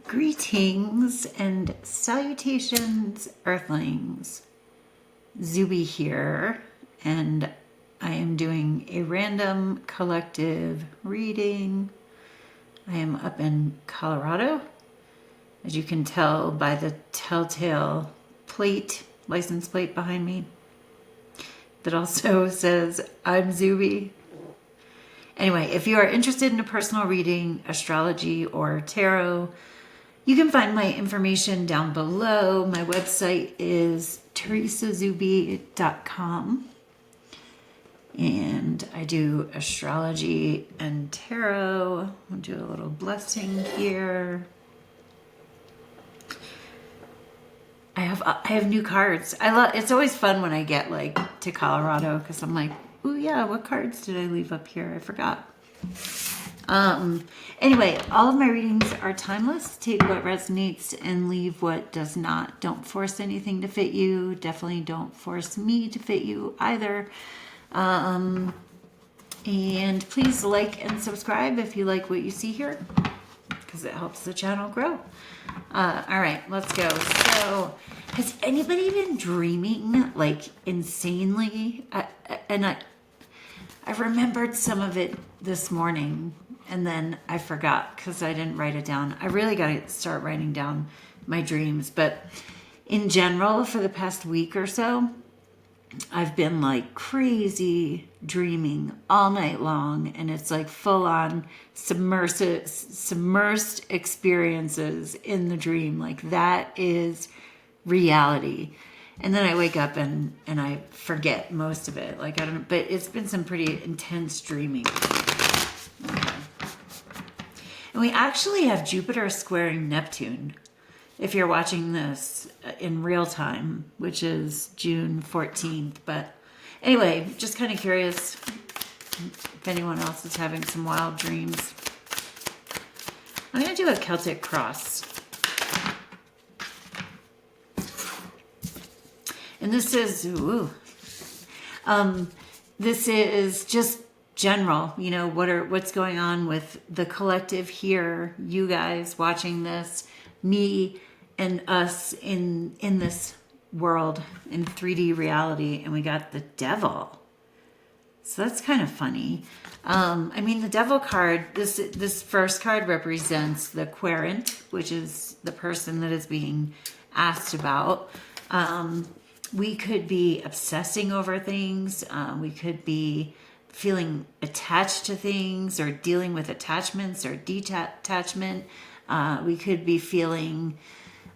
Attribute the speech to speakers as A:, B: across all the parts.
A: Greetings and salutations, Earthlings. Zube here, and I am doing a random collective reading. I am up in Colorado, as you can tell by the telltale license plate behind me, that also says I'm Zube. Anyway, if you are interested in a personal reading, astrology, or tarot, you can find my information down below. My website is teresazube.com. And I do astrology and tarot. I'll do a little blessing here. I have new cards. It's always fun when I get to Colorado, because I'm like, oh yeah, what cards did I leave up here? I forgot. Anyway, all of my readings are timeless. Take what resonates and leave what does not. Don't force anything to fit you. Definitely don't force me to fit you either. And please like and subscribe if you like what you see here, because it helps the channel grow. All right, let's go. So, has anybody been dreaming insanely? I remembered some of it this morning, and then I forgot because I didn't write it down. I really got to start writing down my dreams. But in general, for the past week or so, I've been crazy dreaming all night long, and it's full on submersed experiences in the dream. That is reality. And then I wake up and I forget most of it. I don't, but it's been some pretty intense dreaming. Okay. And we actually have Jupiter squaring Neptune, if you're watching this in real time, which is June 14th. But anyway, just kind of curious if anyone else is having some wild dreams. I'm going to do a Celtic cross. And this is, this is just general, what's going on with the collective here, you guys watching this, me and us in this world, in 3D reality. And we got the devil. So that's kind of funny. The devil card, this first card represents the querent, which is the person that is being asked about. We could be obsessing over things. We could be feeling attached to things, or dealing with attachments or detachment. We could be feeling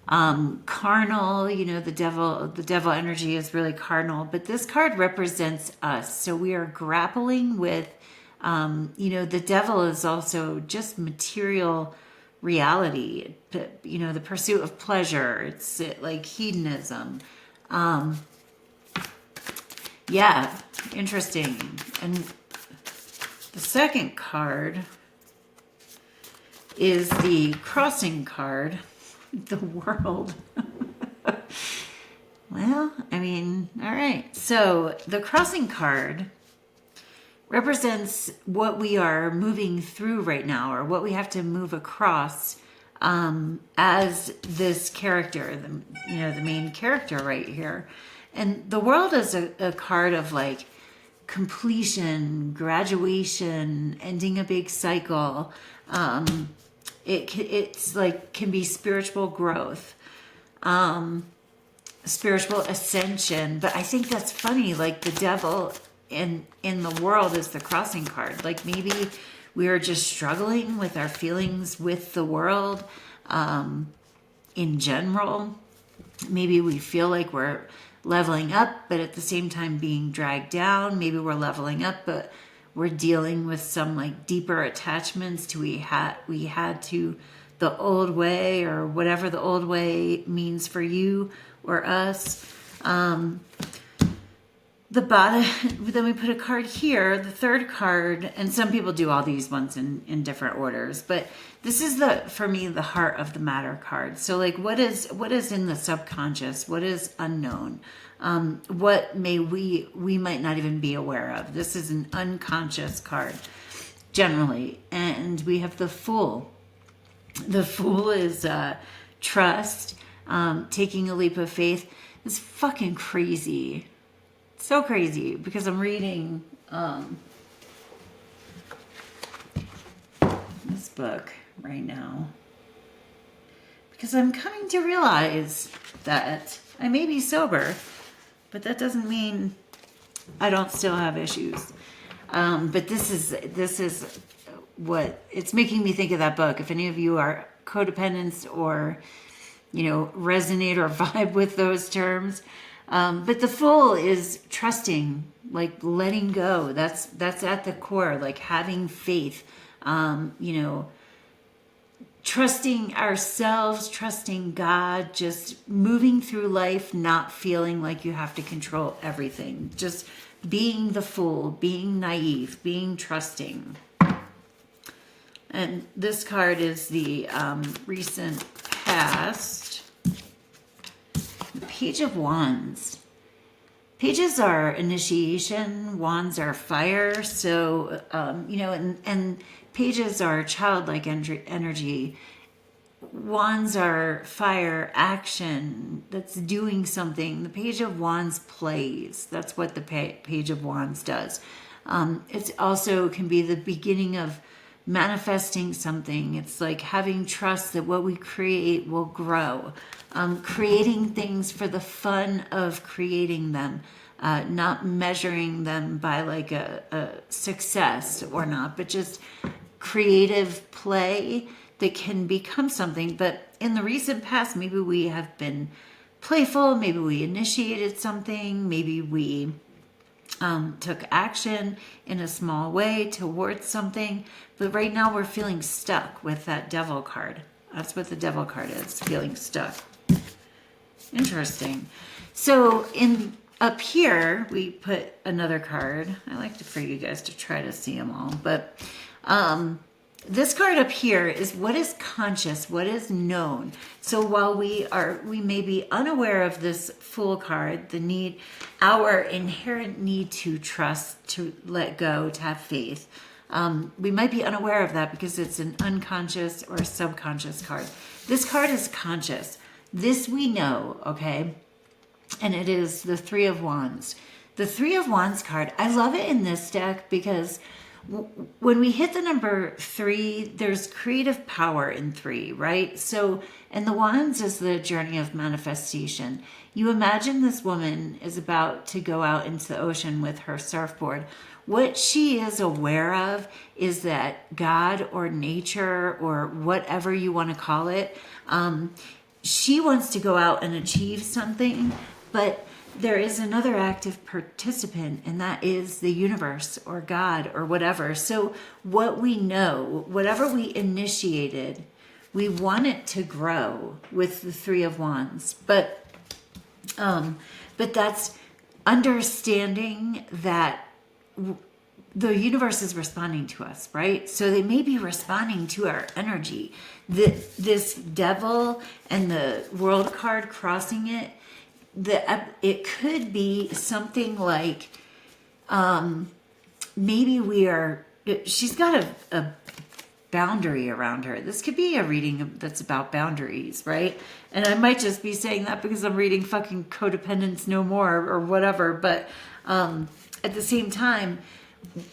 A: carnal. The devil energy is really carnal. But this card represents us. So we are grappling with, the devil is also just material reality. The pursuit of pleasure. It's hedonism. Yeah, interesting. And the second card is the crossing card, the world. Well, all right. So the crossing card represents what we are moving through right now, or what we have to move across as this character, the main character right here. And the world is a card of completion, graduation, ending a big cycle. It's can be spiritual growth, spiritual ascension. But I think that's funny. The devil in the world is the crossing card. Maybe we are just struggling with our feelings with the world in general. Maybe we feel like we're leveling up, but at the same time being dragged down. Maybe we're leveling up, but we're dealing with some deeper attachments we had to the old way, or whatever the old way means for you or us. The bottom, then we put a card here, the third card, and some people do all these ones in different orders, but this is for me, the heart of the matter card. So what is in the subconscious? What is unknown? What we might not even be aware of. This is an unconscious card, generally. And we have the Fool. The Fool is trust, taking a leap of faith. It's fucking crazy. So crazy because I'm reading this book right now. Because I'm coming to realize that I may be sober, but that doesn't mean I don't still have issues. But this is what it's making me think of that book. If any of you are codependents or, resonate or vibe with those terms. But the Fool is trusting, like letting go. That's at the core, like having faith, trusting ourselves, trusting God, just moving through life, not feeling like you have to control everything. Just being the Fool, being naive, being trusting. And this card is the recent past. The Page of Wands. Pages are initiation, wands are fire. So, and pages are childlike energy. Wands are fire, action, that's doing something. The Page of Wands plays. That's what the Page of Wands does. It also can be the beginning of manifesting something. It's like having trust that what we create will grow. Creating things for the fun of creating them, not measuring them by like a success or not, but just creative play that can become something. But in the recent past, maybe we have been playful, maybe we initiated something, maybe we took action in a small way towards something, but right now we're feeling stuck with that Devil card. That's what the Devil card is, feeling stuck. Interesting. So up here, we put another card. I like for you guys to try to see them all, but this card up here is what is conscious, what is known. So while we may be unaware of this Fool card, our inherent need to trust, to let go, to have faith. We might be unaware of that because it's an unconscious or subconscious card. This card is conscious. This we know, okay? And it is the Three of Wands. The Three of Wands card, I love it in this deck because when we hit the number 3, there's creative power in 3, right? So, and the Wands is the journey of manifestation. You imagine this woman is about to go out into the ocean with her surfboard. What she is aware of is that God or nature or whatever you want to call it, she wants to go out and achieve something, but there is another active participant, and that is the universe or God or whatever. So what we know, whatever we initiated, we want it to grow with the Three of Wands. But that's understanding that the universe is responding to us, right? So they may be responding to our energy. This Devil and the World card crossing it, it could be something like maybe she's got a boundary around her. This could be a reading that's about boundaries, right? And I might just be saying that because I'm reading fucking Codependence No More or whatever, but at the same time,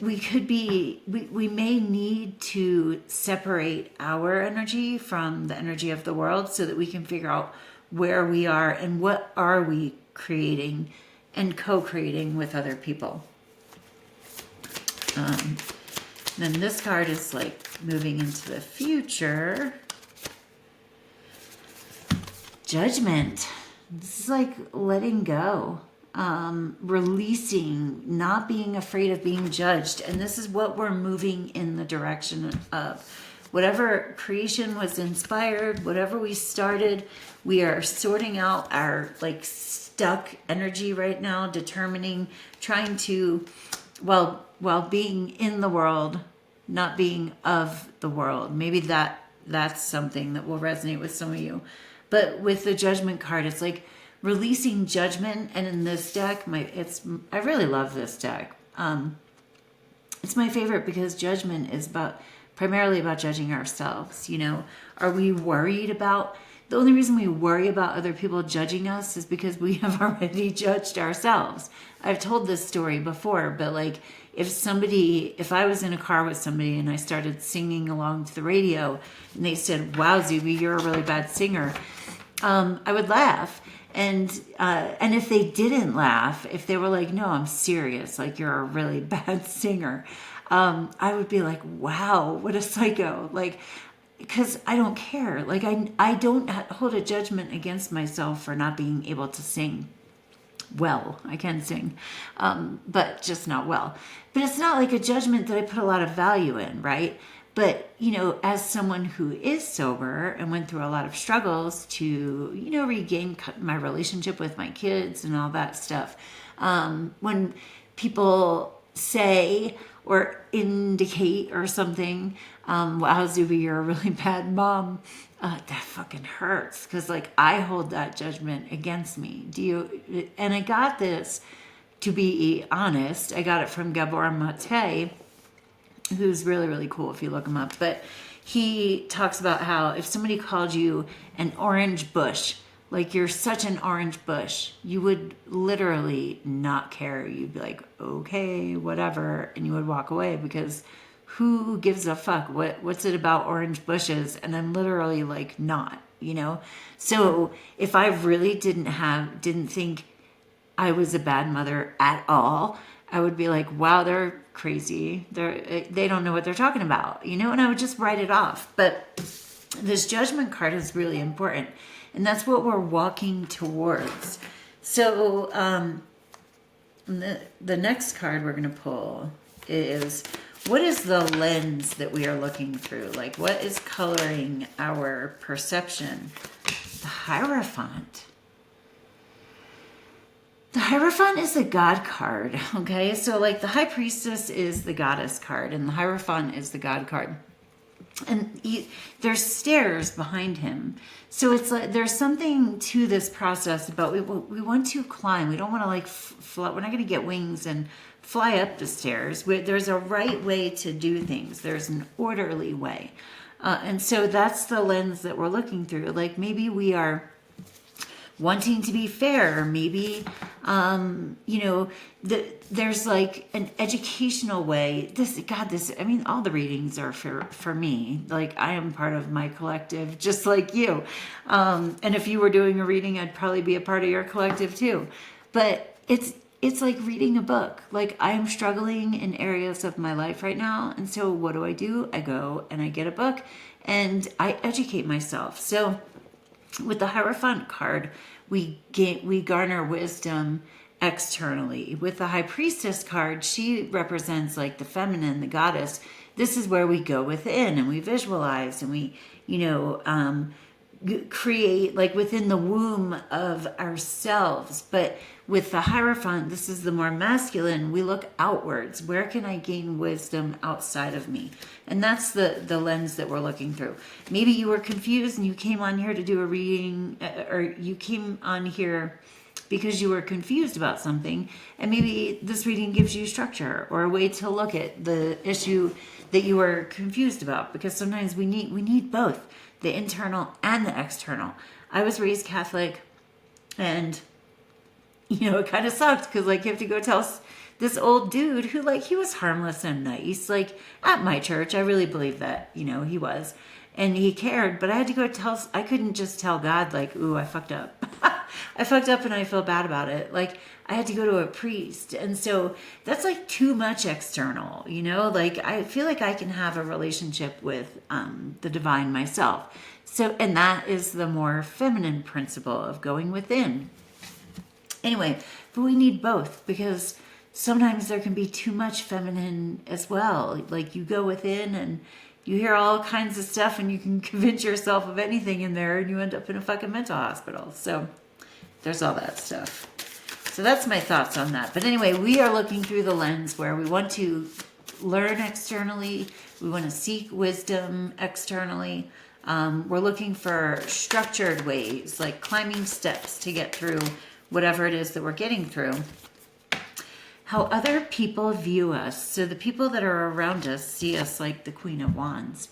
A: we may need to separate our energy from the energy of the world so that we can figure out where we are and what are we creating and co-creating with other people. Then this card is like moving into the future. Judgment. This is like letting go. Releasing, not being afraid of being judged. And this is what we're moving in the direction of. Whatever creation was inspired, whatever we started, we are sorting out our like stuck energy right now, determining, trying to, while being in the world, not being of the world. Maybe that's something that will resonate with some of you. But with the Judgment card, it's like releasing judgment. And in this deck, I really love this deck. It's my favorite because Judgment is about primarily about judging ourselves. Are we worried about, the only reason we worry about other people judging us is because we have already judged ourselves. I've told this story before, but like if I was in a car with somebody and I started singing along to the radio and they said, wow, Zube, you're a really bad singer, I would laugh. And if they didn't laugh, if they were like, no, I'm serious, like you're a really bad singer, I would be like, wow, what a psycho. Like, because I don't care. Like I don't hold a judgment against myself for not being able to sing well. I can sing, but just not well. But it's not like a judgment that I put a lot of value in, right? But, as someone who is sober and went through a lot of struggles to, regain my relationship with my kids and all that stuff, when people say or indicate or something, wow, Zube, you're a really bad mom, that fucking hurts. Because, like, I hold that judgment against me. And I got this, to be honest, I got it from Gabor Mate, who's really, really cool if you look him up. But he talks about how if somebody called you an orange bush, like you're such an orange bush, you would literally not care. You'd be like, okay, whatever. And you would walk away because who gives a fuck? What's it about orange bushes? And I'm literally like, not, So if I really didn't think I was a bad mother at all, I would be like, wow, they're crazy. They don't know what they're talking about, and I would just write it off. But this judgment card is really important, and that's what we're walking towards. So the next card we're going to pull is, what is the lens that we are looking through? Like, what is coloring our perception? The Hierophant. The Hierophant is the God card, okay? So, like, the High Priestess is the Goddess card, and the Hierophant is the God card. And there's stairs behind him. So it's like there's something to this process about we want to climb. We don't want to, like, fly. We're not going to get wings and fly up the stairs. There's a right way to do things. There's an orderly way. And so that's the lens that we're looking through. Like, maybe we are wanting to be fair, maybe, there's like an educational way. All the readings are for me. Like, I am part of my collective, just like you. And if you were doing a reading, I'd probably be a part of your collective too. But it's like reading a book. Like, I am struggling in areas of my life right now. And so what do? I go and I get a book and I educate myself. So with the Hierophant card, we garner wisdom externally. With the High Priestess card, she represents like the feminine, the goddess. This is where we go within and we visualize and we, create like within the womb of ourselves. But with the Hierophant, this is the more masculine. We look outwards. Where can I gain wisdom outside of me? And that's the lens that we're looking through. Maybe you were confused and you came on here to do a reading, or you came on here because you were confused about something. And maybe this reading gives you structure or a way to look at the issue that you were confused about. Because sometimes we need both, the internal and the external. I was raised Catholic, and it kind of sucked because, like, you have to go tell this old dude who, like, he was harmless and nice, like, at my church. I really believe that, he was. And he cared, but I had to go I couldn't just tell God, like, ooh, I fucked up. I fucked up and I feel bad about it. Like, I had to go to a priest. And so that's, like, too much external, Like, I feel like I can have a relationship with the divine myself. So, and that is the more feminine principle of going within. Anyway, but we need both because sometimes there can be too much feminine as well. Like, you go within and you hear all kinds of stuff and you can convince yourself of anything in there and you end up in a fucking mental hospital. So there's all that stuff. So that's my thoughts on that. But anyway, we are looking through the lens where we want to learn externally. We want to seek wisdom externally. We're looking for structured ways, like climbing steps to get through whatever it is that we're getting through. how other people view us. So the people that are around us see us like the Queen of Wands.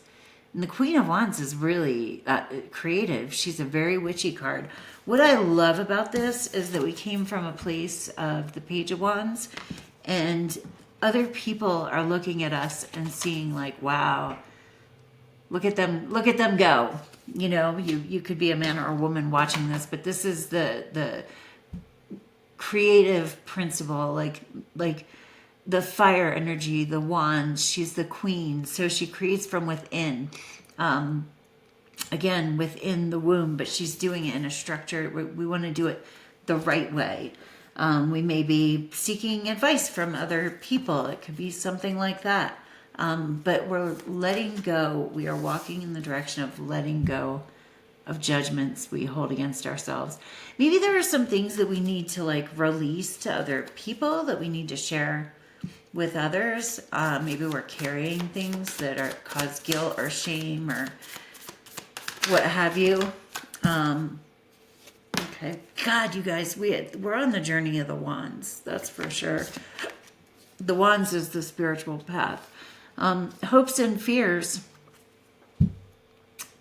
A: And the Queen of Wands is really creative. She's a very witchy card. What I love about this is that we came from a place of the Page of Wands, and other people are looking at us and seeing like, wow, look at them go. You know, you could be a man or a woman watching this, but this is the creative principle, like the fire energy, the wand. She's the queen, so she creates from within, again within the womb, but she's doing it in a structure. We want to do it the right way. We may be seeking advice from other people. It could be something like that, but we're letting go. We are walking in the direction of letting go of judgments we hold against ourselves. Maybe there are some things that we need to like release to other people, that we need to share with others. Maybe we're carrying things that are cause guilt or shame or what have you. Okay, God, you guys, we're on the journey of the wands, that's for sure. The wands is the spiritual path. Hopes and fears.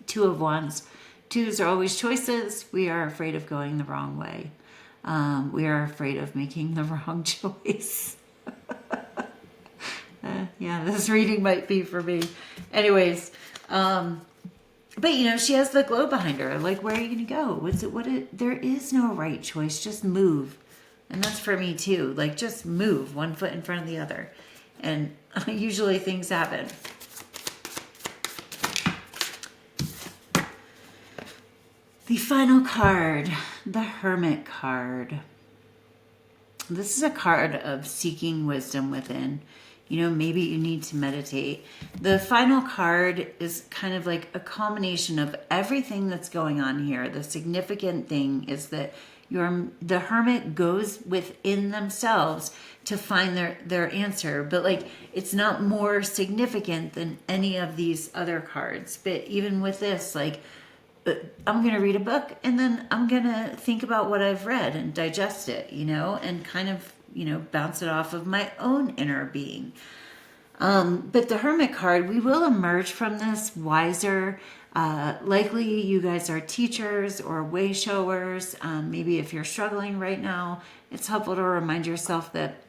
A: Two of wands. Twos are always choices. We are afraid of going the wrong way. We are afraid of making the wrong choice. Yeah, this reading might be for me. Anyways, but you know, she has the glow behind her. Like, where are you going to go? There is no right choice. Just move. And that's for me too. Like, just move one foot in front of the other. And usually things happen. The final card, the Hermit card. This is a card of seeking wisdom within. You know, maybe you need to meditate. The final card is kind of like a culmination of everything that's going on here. The significant thing is that the hermit goes within themselves to find their answer. But like, it's not more significant than any of these other cards. But even with this, like, I'm going to read a book and then I'm going to think about what I've read and digest it, you know, and kind of, you know, bounce it off of my own inner being. But the Hermit card, we will emerge from this wiser. Likely you guys are teachers or way showers. Maybe if you're struggling right now, it's helpful to remind yourself that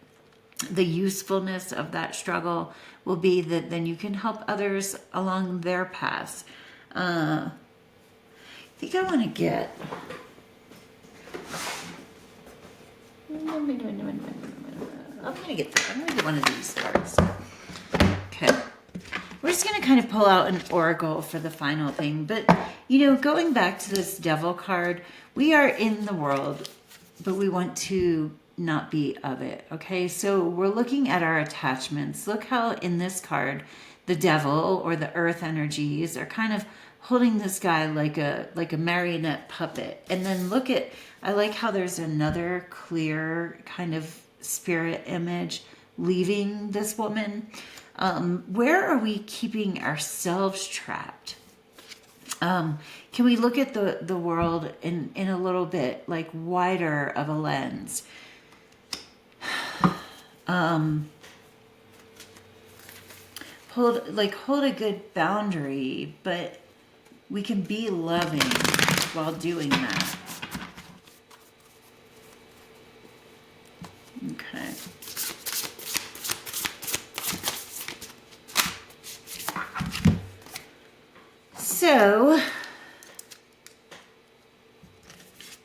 A: the usefulness of that struggle will be that then you can help others along their paths. I think I want to get... I'm going to get one of these cards. Okay. We're just going to kind of pull out an oracle for the final thing. But, you know, going back to this Devil card, we are in the world, but we want to not be of it. Okay, so we're looking at our attachments. Look how in this card, the Devil or the earth energies are kind of holding this guy like a marionette puppet. And then look at, I like how there's another clear kind of spirit image leaving this woman. Where are we keeping ourselves trapped? Can we look at the world in a little bit like wider of a lens? Hold a good boundary, but we can be loving while doing that. Okay. So,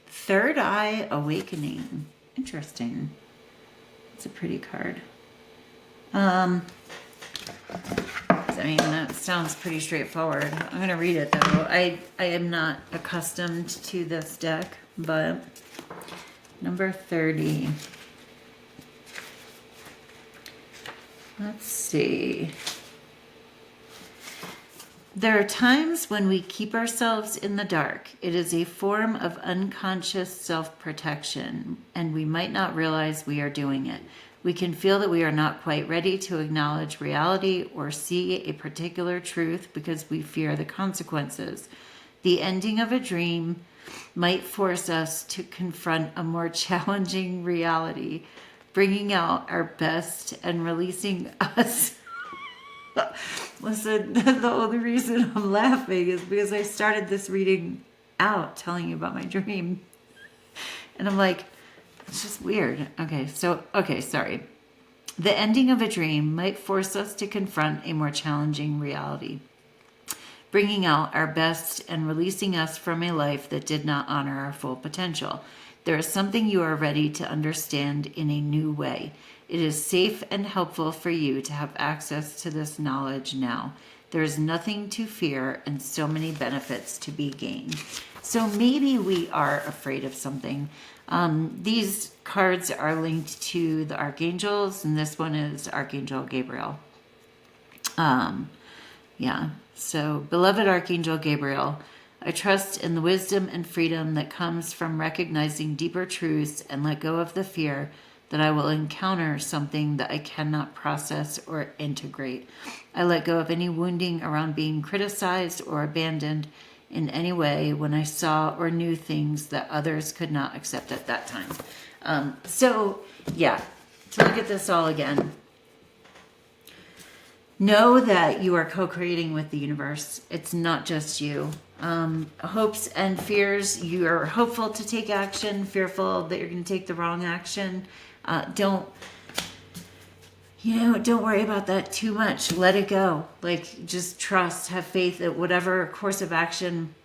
A: Third Eye Awakening. Interesting. It's a pretty card. I mean, that sounds pretty straightforward. I'm going to read it, though. I am not accustomed to this deck, but number 30. Let's see. There are times when we keep ourselves in the dark. It is a form of unconscious self-protection, and we might not realize we are doing it. We can feel that we are not quite ready to acknowledge reality or see a particular truth because we fear the consequences. The ending of a dream might force us to confront a more challenging reality. bringing out our best and releasing us. Listen, the only reason I'm laughing is because I started this reading out telling you about my dream. And I'm like, it's just weird. Okay, sorry. The ending of a dream might force us to confront a more challenging reality, bringing out our best and releasing us from a life that did not honor our full potential. There is something you are ready to understand in a new way. It is safe and helpful for you to have access to this knowledge now. There is nothing to fear and so many benefits to be gained. So maybe we are afraid of something. These cards are linked to the archangels, and this one is Archangel Gabriel. So beloved Archangel Gabriel, I trust in the wisdom and freedom that comes from recognizing deeper truths and let go of the fear that I will encounter something that I cannot process or integrate. I let go of any wounding around being criticized or abandoned in any way when I saw or knew things that others could not accept at that time. To look at this all again, know that you are co-creating with the universe. It's not just you. Hopes and fears, you are hopeful to take action, fearful that you're going to take the wrong action. Don't worry about that too much. Let it go. Like, just trust, have faith that whatever course of action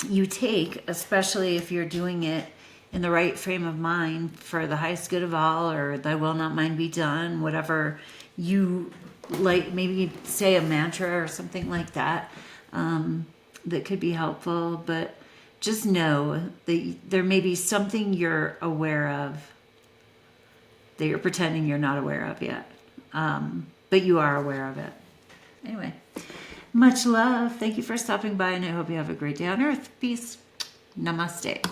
A: you take, especially if you're doing it in the right frame of mind for the highest good of all, or thy will not mine be done, whatever you like, maybe say a mantra or something like that, that could be helpful. But just know that there may be something you're aware of that you're pretending you're not aware of yet. But you are aware of it. Anyway, much love. Thank you for stopping by, and I hope you have a great day on earth. Peace. Namaste.